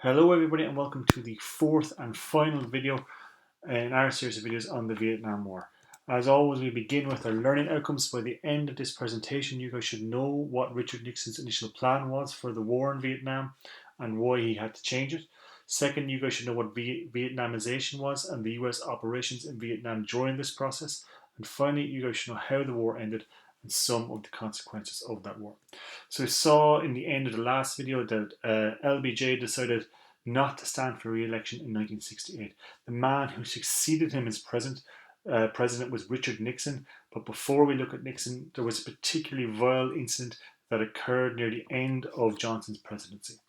Hello everybody and welcome to the fourth and final video in our series of videos on the Vietnam War. As always, we begin with our learning outcomes. By the end of this presentation, you guys should know what Richard Nixon's initial plan was for the war in Vietnam and why he had to change it. Second, you guys should know what Vietnamization was and the US operations in Vietnam during this process. And finally, you guys should know how the war ended and some of the consequences of that war. So we saw in the end of the last video that LBJ decided not to stand for re-election in 1968. The man who succeeded him as president was Richard Nixon. But before we look at Nixon, there was a particularly vile incident that occurred near the end of Johnson's presidency.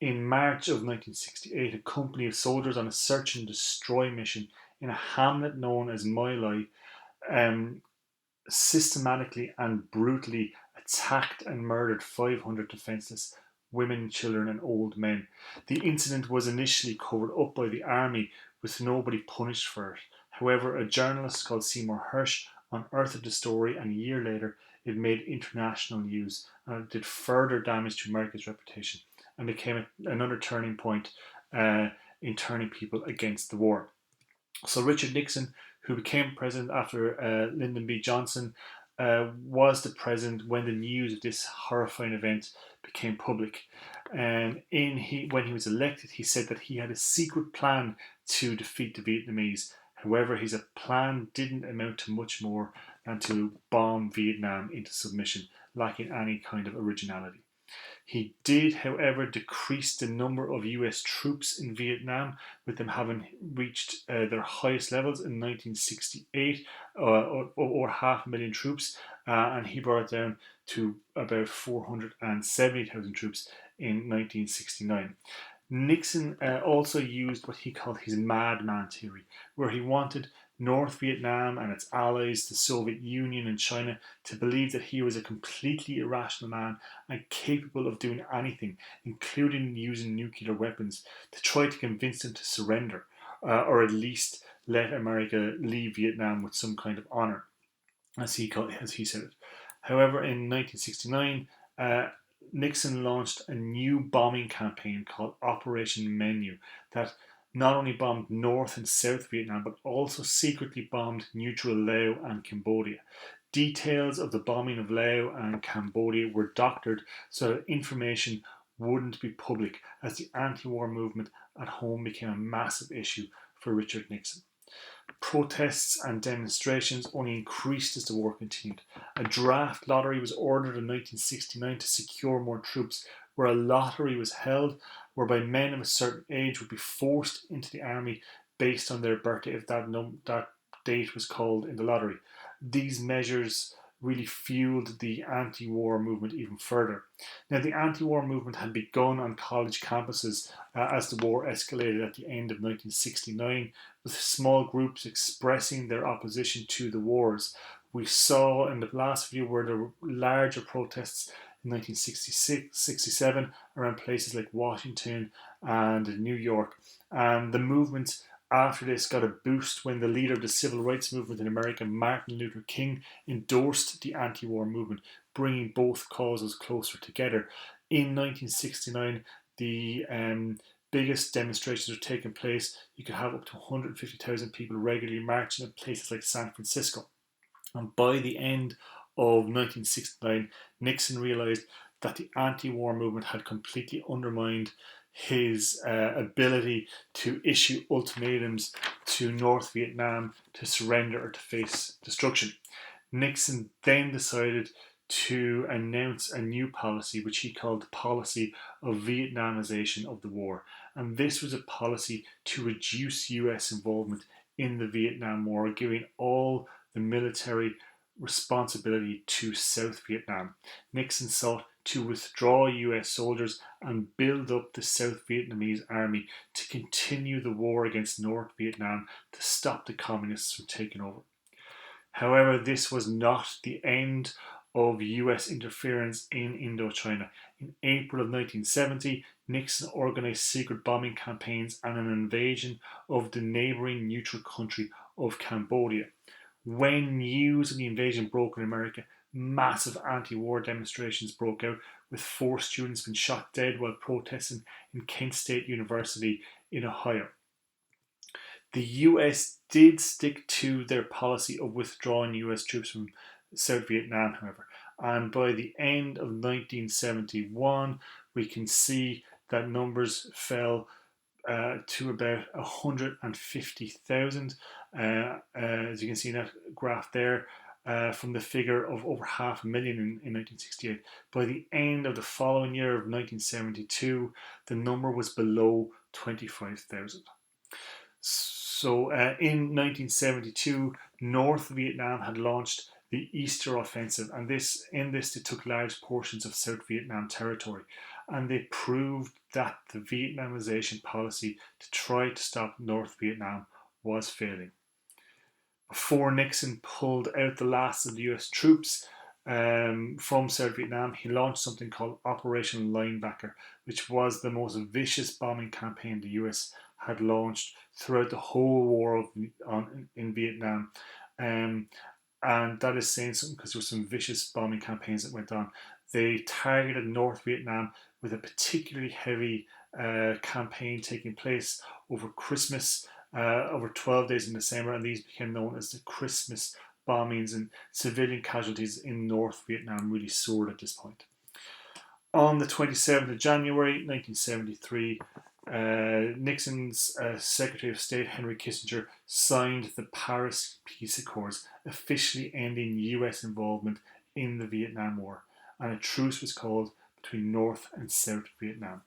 In March of 1968, a company of soldiers on a search and destroy mission in a hamlet known as My Lai systematically and brutally attacked and murdered 500 defenseless women, children, and old men. The incident was initially covered up by the army with nobody punished for it. However, a journalist called Seymour Hersh unearthed the story, and a year later it made international news and it did further damage to America's reputation and became another turning point in turning people against the war. So Richard Nixon, who became president after Lyndon B. Johnson, was the president when the news of this horrifying event became public. And when he was elected, he said that he had a secret plan to defeat the Vietnamese. However, his plan didn't amount to much more than to bomb Vietnam into submission, lacking any kind of originality. He did, however, decrease the number of US troops in Vietnam, with them having reached their highest levels in 1968, or 500,000 troops, and he brought it down to about 470,000 troops in 1969. Nixon also used what he called his madman theory, where he wanted North Vietnam and its allies, the Soviet Union and China, to believe that he was a completely irrational man and capable of doing anything, including using nuclear weapons, to try to convince them to surrender, or at least let America leave Vietnam with some kind of honor, as he said it. However, in 1969, Nixon launched a new bombing campaign called Operation Menu that not only bombed North and South Vietnam, but also secretly bombed neutral Laos and Cambodia. Details of the bombing of Laos and Cambodia were doctored so that information wouldn't be public, as the anti-war movement at home became a massive issue for Richard Nixon. Protests and demonstrations only increased as the war continued. A draft lottery was ordered in 1969 to secure more troops, where a lottery was held whereby men of a certain age would be forced into the army based on their birthday, if that date was called in the lottery. These measures really fueled the anti-war movement even further. Now, the anti-war movement had begun on college campuses as the war escalated at the end of 1969, with small groups expressing their opposition to the wars. We saw in the last video where there were larger protests in 1966-67 around places like Washington and New York. And the movement after this got a boost when the leader of the civil rights movement in America, Martin Luther King, endorsed the anti-war movement, bringing both causes closer together. In 1969, the biggest demonstrations were taking place. You could have up to 150,000 people regularly marching in places like San Francisco. And by the end of 1969, Nixon realized that the anti-war movement had completely undermined his ability to issue ultimatums to North Vietnam to surrender or to face destruction. Nixon then decided to announce a new policy, which he called the policy of Vietnamization of the war. And this was a policy to reduce US involvement in the Vietnam War, giving all the military responsibility to South Vietnam. Nixon sought to withdraw US soldiers and build up the South Vietnamese army to continue the war against North Vietnam to stop the communists from taking over. However, this was not the end of US interference in Indochina. In April of 1970, Nixon organized secret bombing campaigns and an invasion of the neighboring neutral country of Cambodia. When news of the invasion broke in America, massive anti-war demonstrations broke out, with 4 students being shot dead while protesting in Kent State University in Ohio. The US did stick to their policy of withdrawing US troops from South Vietnam, however, and by the end of 1971, we can see that numbers fell to about 150,000. As you can see in that graph there, from the figure of over 500,000 in 1968. By the end of the following year of 1972, the number was below 25,000. So in 1972, North Vietnam had launched the Easter Offensive, and in this they took large portions of South Vietnam territory, and they proved that the Vietnamization policy to try to stop North Vietnam was failing. Before Nixon pulled out the last of the US troops from South Vietnam, he launched something called Operation Linebacker, which was the most vicious bombing campaign the US had launched throughout the whole war in Vietnam. And that is saying something because there were some vicious bombing campaigns that went on. They targeted North Vietnam with a particularly heavy campaign taking place over Christmas, over 12 days in December, and these became known as the Christmas bombings, and civilian casualties in North Vietnam really soared at this point. On the 27th of January 1973, Nixon's Secretary of State Henry Kissinger signed the Paris Peace Accords, officially ending US involvement in the Vietnam War, and a truce was called between North and South Vietnam.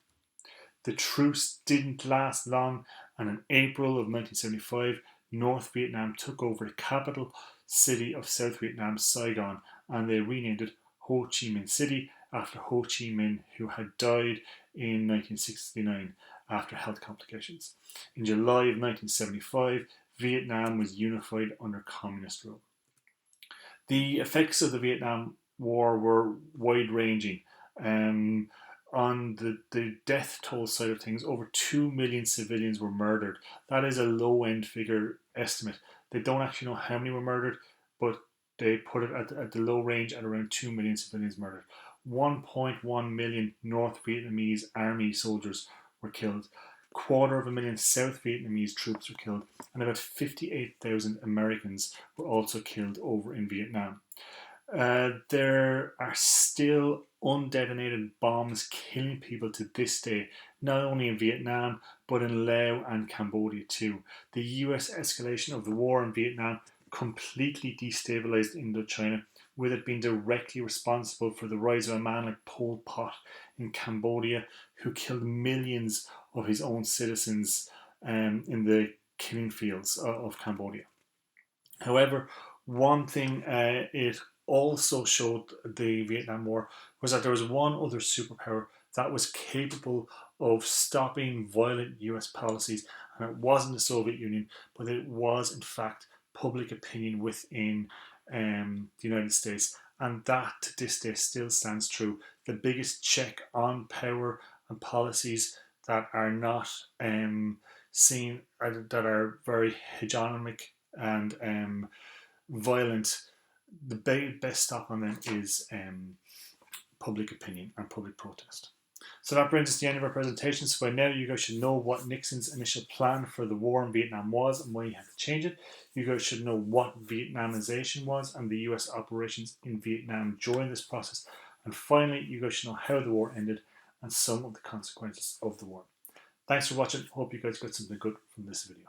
The truce didn't last long, and in April of 1975, North Vietnam took over the capital city of South Vietnam, Saigon, and they renamed it Ho Chi Minh City after Ho Chi Minh, who had died in 1969 after health complications. In July of 1975, Vietnam was unified under communist rule. The effects of the Vietnam War were wide-ranging. On the death toll side of things, over 2 million civilians were murdered. That is a low-end figure estimate. They don't actually know how many were murdered, but they put it at the low range at around 2 million civilians murdered. 1.1 million North Vietnamese army soldiers were killed. 250,000 South Vietnamese troops were killed, and about 58,000 Americans were also killed over in Vietnam. There are still undetonated bombs killing people to this day, not only in Vietnam, but in Laos and Cambodia too. The US escalation of the war in Vietnam completely destabilized Indochina, with it being directly responsible for the rise of a man like Pol Pot in Cambodia, who killed millions of his own citizens in the killing fields of Cambodia. However, one thing it also showed the Vietnam War was that there was one other superpower that was capable of stopping violent US policies, and it wasn't the Soviet Union, but it was in fact public opinion within the United States, and that to this day still stands true. The biggest check on power and policies that are not seen, that are very hegemonic and violent, the best stop on them is public opinion and public protest. So that brings us to the end of our presentation. So by now you guys should know what Nixon's initial plan for the war in Vietnam was and why he had to change it. You guys should know what Vietnamization was and the US operations in Vietnam during this process. And finally, you guys should know how the war ended and some of the consequences of the war. Thanks for watching. Hope you guys got something good from this video.